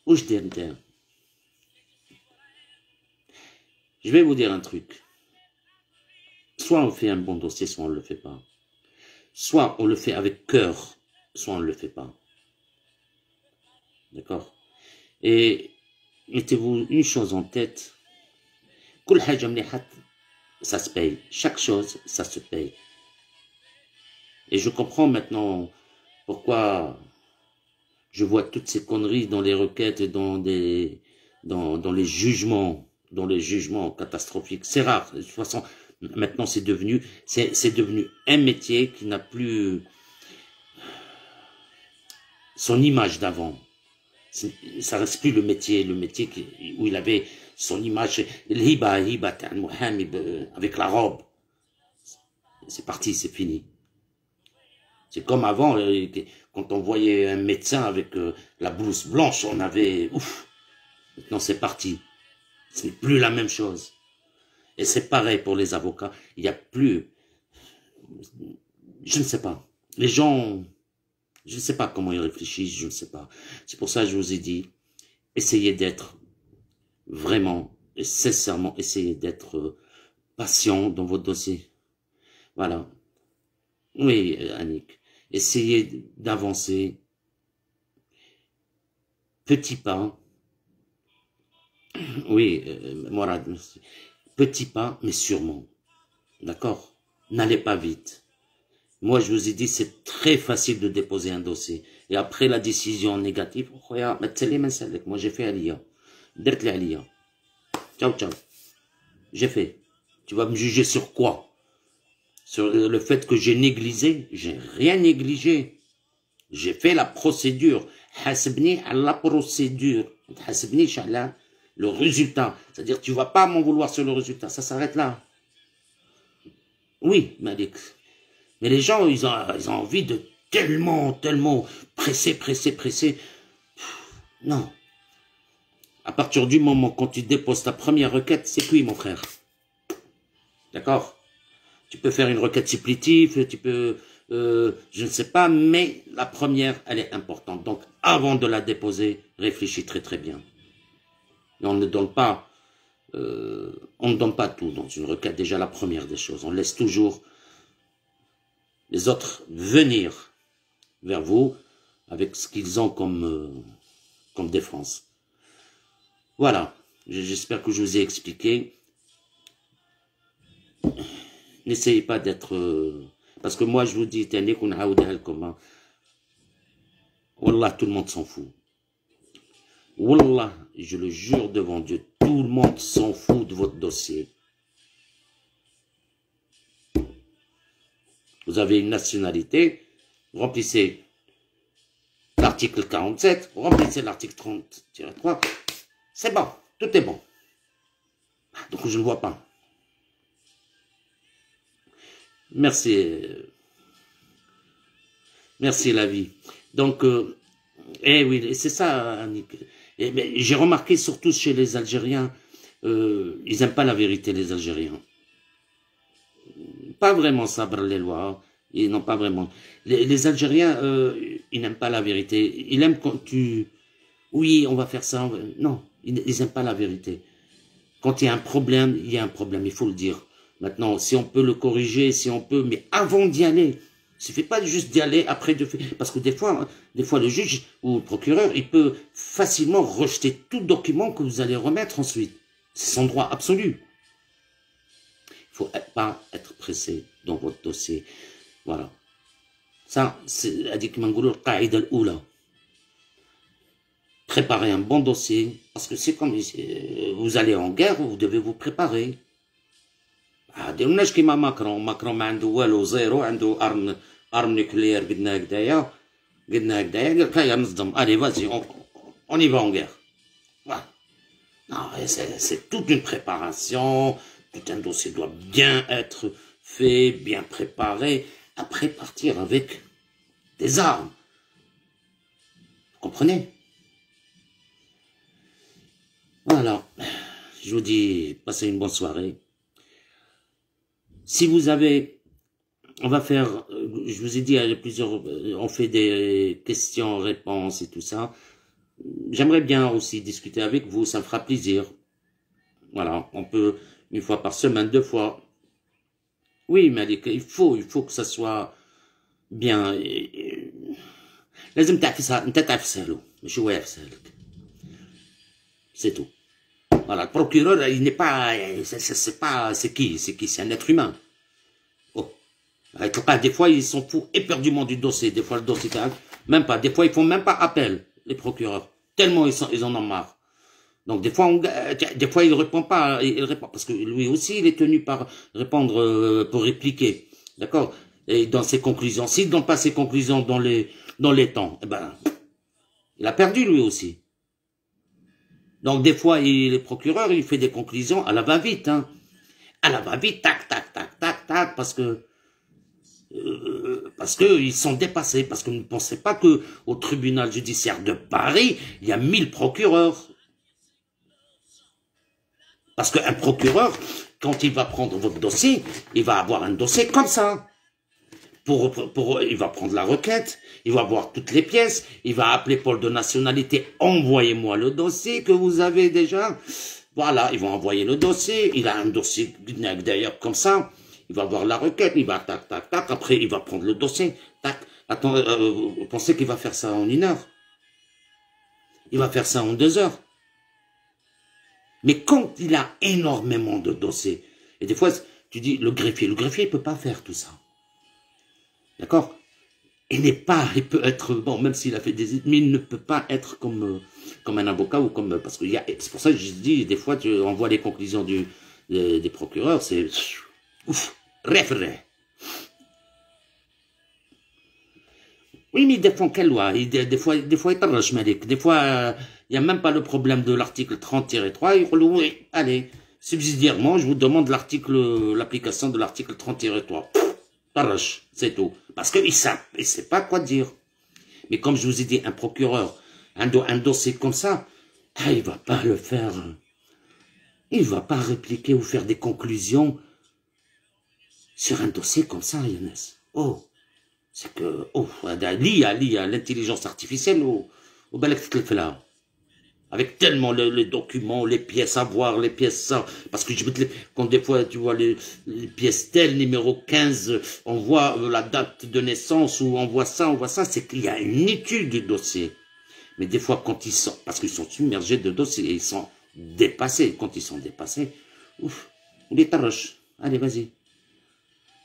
Je vais vous dire un truc. Soit on fait un bon dossier, soit on ne le fait pas. Soit on le fait avec cœur, soit on ne le fait pas. D'accord? Et mettez-vous une chose en tête. Ça se paye. Chaque chose, ça se paye. Et je comprends maintenant pourquoi je vois toutes ces conneries dans les requêtes et dans les jugements, catastrophiques. C'est rare. De toute façon, maintenant c'est devenu un métier qui n'a plus son image d'avant. Ça reste plus le métier où il avait son image, avec la robe. C'est parti, c'est fini. C'est comme avant, quand on voyait un médecin avec la blouse blanche, on avait... Ouf, maintenant c'est parti. Ce n'est plus la même chose. Et c'est pareil pour les avocats. Il n'y a plus... Je ne sais pas. Les gens... Je ne sais pas comment ils réfléchissent, je ne sais pas. C'est pour ça que je vous ai dit, essayez d'être vraiment et sincèrement, essayez d'être patient dans votre dossier. Voilà. Oui, Annick. Essayez d'avancer. Petit pas. Oui, Morad, merci. Petit pas, mais sûrement. D'accord? N'allez pas vite. Moi, je vous ai dit, c'est très facile de déposer un dossier. Et après la décision négative, moi j'ai fait Alia. Dirt Alia. Ciao, ciao. J'ai fait. Tu vas me juger sur quoi? Sur le fait que j'ai négligé? J'ai rien négligé. J'ai fait la procédure. Hasbni à la procédure. Hasbni à le résultat. C'est-à-dire, tu vas pas m'en vouloir sur le résultat. Ça s'arrête là. Oui, Malik. Mais les gens, ils ont envie de tellement presser. Non. À partir du moment quand tu déposes ta première requête, c'est cuit, mon frère. D'accord? Tu peux faire une requête supplétive, tu peux, je ne sais pas, mais la première, elle est importante. Donc, avant de la déposer, réfléchis très bien. Et on ne donne pas tout dans une requête. Déjà, la première des choses. On laisse toujours les autres venir vers vous avec ce qu'ils ont comme défense. Voilà, j'espère que je vous ai expliqué. N'essayez pas d'être... parce que moi, je vous dis, Wallah, tout le monde s'en fout. Wallah, je le jure devant Dieu, tout le monde s'en fout de votre dossier. Vous avez une nationalité, remplissez l'article 47, remplissez l'article 30-3, c'est bon, tout est bon. Donc je ne vois pas. Merci. Merci la vie. Donc, oui, c'est ça, Annick. J'ai remarqué surtout chez les Algériens, ils n'aiment pas la vérité, les Algériens. Pas vraiment sabre les lois, ils n'ont pas vraiment. Les Algériens, ils n'aiment pas la vérité. Ils aiment quand tu... Oui, on va faire ça. Non, ils n'aiment pas la vérité. Quand il y a un problème, il y a un problème, il faut le dire. Maintenant, si on peut le corriger, si on peut, mais avant d'y aller, il ne suffit pas juste d'y aller après de faire. Parce que des fois, le juge ou le procureur, il peut facilement rejeter tout document que vous allez remettre ensuite. C'est son droit absolu. Il ne faut pas être pressé dans votre dossier. Voilà. Ça, c'est Adik Mangoulou, Qaïd al-Oula. Préparez un bon dossier, parce que c'est comme vous allez en guerre, vous devez vous préparer. ديروناش كيما ماكرون ما عنده والو زيرو عنده ارم نيكليير قلنا هكذايا قال لك يا نصدم allez vas-y on y va en guerre. Voilà. Non, c'est toute une préparation, tout un dossier doit bien être fait, bien préparé, après partir avec des armes. Vous comprenez? Voilà. Je vous dis, passez une bonne soirée. Si vous avez, on va faire, je vous ai dit, il y a plusieurs, on fait des questions-réponses et tout ça. J'aimerais bien aussi discuter avec vous, ça me fera plaisir. Voilà, on peut, une fois par semaine, 2 fois. Oui, mais il faut que ça soit bien. لازم تعفسها انت تعفسها له مش هو يعفسها لك. C'est tout. Voilà, le procureur, il n'est pas, c'est qui, c'est un être humain. Oh. Des fois, ils sont fous éperdument du dossier, des fois le dossier, même pas, des fois, ils font même pas appel, les procureurs, tellement ils en ont marre. Donc, des fois, il répond pas, il répond, parce que lui aussi, il est tenu par répondre, pour répliquer. D'accord? Et dans ses conclusions, s'il ne donne pas ses conclusions dans les temps, eh ben, il a perdu lui aussi. Donc, des fois, les procureurs, il fait des conclusions à la va-vite, hein. À la va-vite, tac, parce que, parce qu'ils sont dépassés, parce que ne pensez pas que au tribunal judiciaire de Paris, il y a 1000 procureurs. Parce qu'un procureur, quand il va prendre votre dossier, il va avoir un dossier comme ça. Il va prendre la requête, il va voir toutes les pièces, il va appeler Pôle de nationalité, envoyez-moi le dossier que vous avez déjà. Voilà, ils vont envoyer le dossier, il a un dossier d'ailleurs comme ça, il va voir la requête, il va tac, tac, tac, après il va prendre le dossier, tac. Attends, vous pensez qu'il va faire ça en 1 heure? Il va faire ça en 2 heures. Mais quand il a énormément de dossiers, et des fois, tu dis, le greffier ne peut pas faire tout ça. D'accord? Il peut être, bon, même s'il a fait des, mais il ne peut pas être comme un avocat ou comme, parce que c'est pour ça que je dis, des fois, on voit les conclusions des procureurs, c'est, ouf, référé. Oui, mais ils défendent quelle loi? Des fois, ils t'arrachent, Malik. Des fois, il n'y a même pas le problème de l'article 30-3. Ils disent, oui, allez, subsidiairement, je vous demande l'application de l'article 30-3. T'arrache, c'est tout. Parce qu'ils savent, ils ne savent pas quoi dire. Mais comme je vous ai dit, un procureur, un dossier comme ça, il ne va pas le faire. Il ne va pas répliquer ou faire des conclusions sur un dossier comme ça, Younes. Oh. C'est que, l'IA, l'intelligence artificielle, au balak là. Avec tellement les documents, les pièces à voir, les pièces ça. Parce que quand des fois, tu vois les pièces telles, numéro 15, on voit la date de naissance, ou on voit ça, c'est qu'il y a une étude du dossier. Mais des fois, quand ils sont, parce qu'ils sont submergés de dossiers, ils sont dépassés. Quand ils sont dépassés, ouf, on les taroche. Allez, vas-y.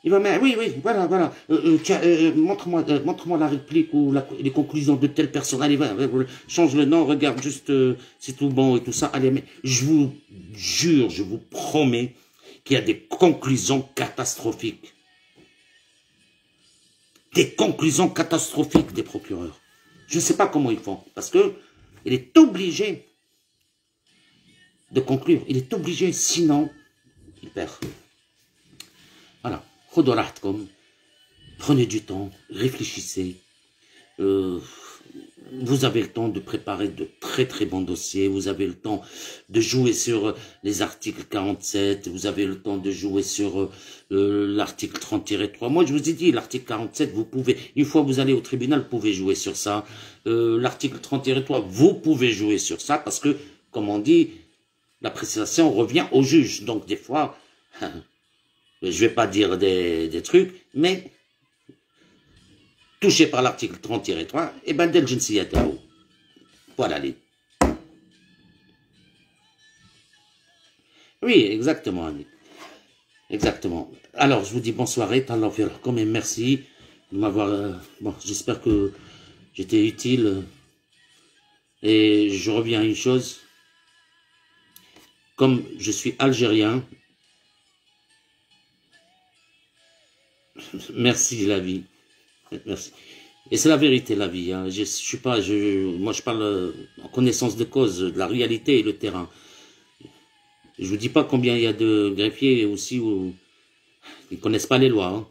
Il va mettre, oui, voilà. Montre-moi la réplique ou les conclusions de telle personne. Allez, change le nom, regarde juste, c'est tout bon et tout ça. Allez, mais je vous jure, je vous promets qu'il y a des conclusions catastrophiques. Des conclusions catastrophiques des procureurs. Je ne sais pas comment ils font, parce que il est obligé de conclure. Il est obligé, sinon, il perd. Voilà. Prenez du temps, réfléchissez. Vous avez le temps de préparer de très très bons dossiers. Vous avez le temps de jouer sur les articles 47. Vous avez le temps de jouer sur l'article 30-3. Moi, je vous ai dit, l'article 47, vous pouvez, une fois que vous allez au tribunal, vous pouvez jouer sur ça. L'article 30-3, vous pouvez jouer sur ça parce que, comme on dit, l'appréciation revient au juge. Donc, des fois... je ne vais pas dire des trucs, mais touché par l'article 30-3, et ben del jinsiyatahu. Voilà les. Oui, exactement, Annie. Exactement. Alors, je vous dis bonne soirée, quand même merci de m'avoir... bon, j'espère que j'étais utile. Et je reviens à une chose. Comme je suis algérien, merci la vie. Merci. Et c'est la vérité, la vie. Hein. Je suis pas, moi, je parle en connaissance de cause, de la réalité et le terrain. Je vous dis pas combien il y a de greffiers aussi où ils connaissent pas les lois. Hein.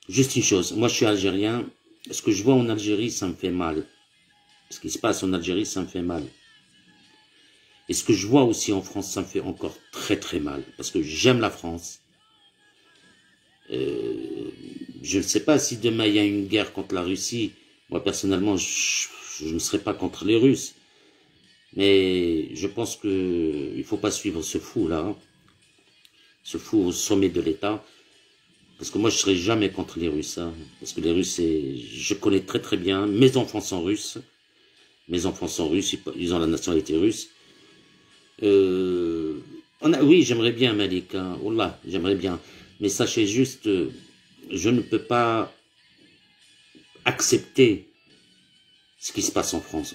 Juste une chose. Moi, je suis algérien. Ce que je vois en Algérie, ça me fait mal. Ce qui se passe en Algérie, ça me fait mal. Et ce que je vois aussi en France, ça me fait encore très très mal. Parce que j'aime la France. Je ne sais pas si demain il y a une guerre contre la Russie. Moi personnellement, je ne serai pas contre les Russes. Mais je pense que il faut pas suivre ce fou là, hein. Ce fou au sommet de l'État. Parce que moi je serai jamais contre les Russes. Hein. Parce que les Russes, je connais très très bien. Mes enfants sont russes. Mes enfants sont russes. Ils ont la nationalité russe. Oui, j'aimerais bien Malik. Hein. Wallah, j'aimerais bien. Mais sachez juste, je ne peux pas accepter ce qui se passe en France.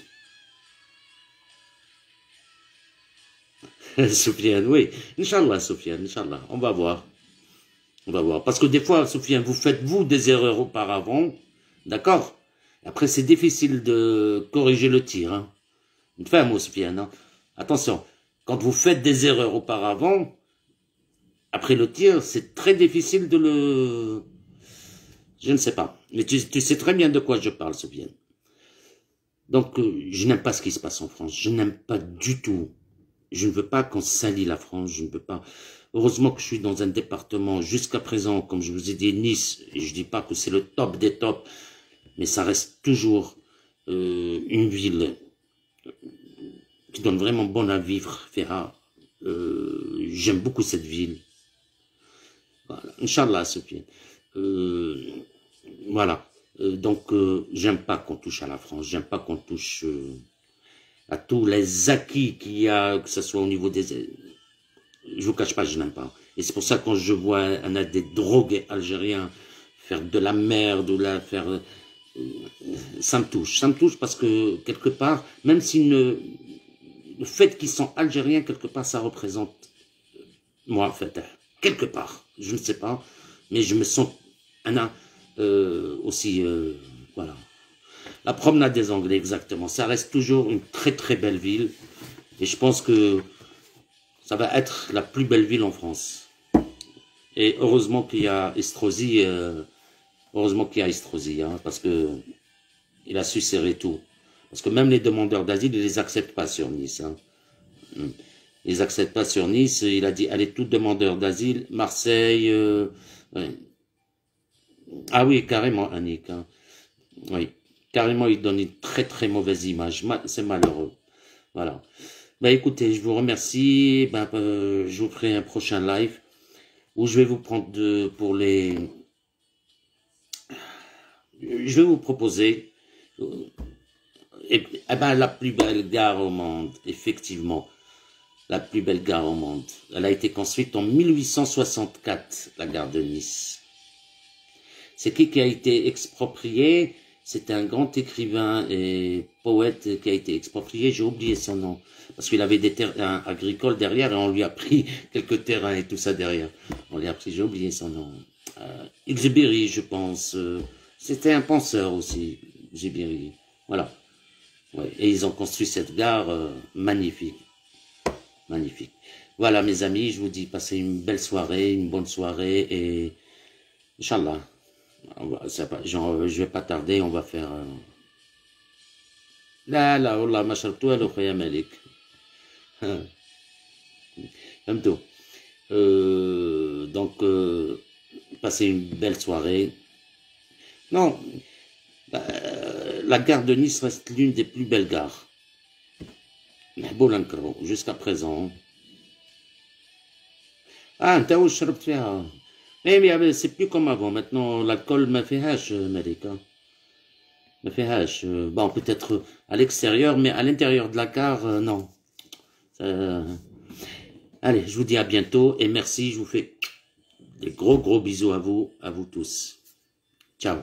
Soufiane, oui. Inch'Allah, Soufiane, Inch'Allah. On va voir. On va voir. Parce que des fois, Soufiane, vous faites, vous, des erreurs auparavant. D'accord? Après, c'est difficile de corriger le tir. Hein. Une femme, Soufiane. Hein. Attention. Quand vous faites des erreurs auparavant, après le tir, c'est très difficile de le... Je ne sais pas. Mais tu sais très bien de quoi je parle, Sofiane. Donc, je n'aime pas ce qui se passe en France. Je n'aime pas du tout. Je ne veux pas qu'on salit la France. Je ne veux pas. Heureusement que je suis dans un département, jusqu'à présent, comme je vous ai dit, Nice, et je dis pas que c'est le top des tops, mais ça reste toujours une ville qui donne vraiment bon à vivre, Fera. J'aime beaucoup cette ville. Voilà. Inch'Allah, Sofiane. Voilà. Donc, j'aime pas qu'on touche à la France. J'aime pas qu'on touche à tous les acquis qu'il y a, que ce soit au niveau des... Je vous cache pas, je n'aime pas. Et c'est pour ça, quand je vois des drogués algériens faire de la merde, ou la faire... ça me touche. Ça me touche parce que, quelque part, même si le fait qu'ils sont algériens, quelque part, ça représente moi, en fait, quelque part, je ne sais pas, mais je me sens aussi, voilà. La promenade des Anglais, exactement. Ça reste toujours une très très belle ville, et je pense que ça va être la plus belle ville en France. Et heureusement qu'il y a Estrosi, hein, parce que il a su serrer tout. Parce que même les demandeurs d'asile, ils les acceptent pas sur Nice. Hein. Ils les acceptent pas sur Nice. Il a dit, allez, tous demandeurs d'asile, Marseille. Ouais. Ah oui, carrément, Annick. Hein. Oui, carrément, il donne une très très mauvaise image. C'est malheureux. Voilà. Ben écoutez, je vous remercie. Je vous ferai un prochain live où je vais vous prendre pour les... Je vais vous proposer la plus belle gare au monde, effectivement. La plus belle gare au monde. Elle a été construite en 1864, la gare de Nice. C'est qui a été exproprié? C'était un grand écrivain et poète qui a été exproprié. J'ai oublié son nom. Parce qu'il avait des terrains agricoles derrière et on lui a pris quelques terrains et tout ça derrière. On lui a pris, j'ai oublié son nom. Exubéry, je pense. C'était un penseur aussi, Exubéry. Voilà. Ouais. Et ils ont construit cette gare magnifique. Magnifique. Voilà, mes amis, je vous dis, passez une belle soirée, une bonne soirée et Inch'Allah. Je vais pas tarder, on va faire... Là, wallah, ma sharabtou al khoya Malik. Donc, passez une belle soirée. Non, la gare de Nice reste l'une des plus belles gares. Jusqu'à présent. Ah, t'as où je mais c'est plus comme avant. Maintenant, l'alcool m'a fait hache, Malika. M'a fait hache. Bon, peut-être à l'extérieur, mais à l'intérieur de la gare, non. Allez, je vous dis à bientôt et merci. Je vous fais des gros bisous à vous tous. Ciao.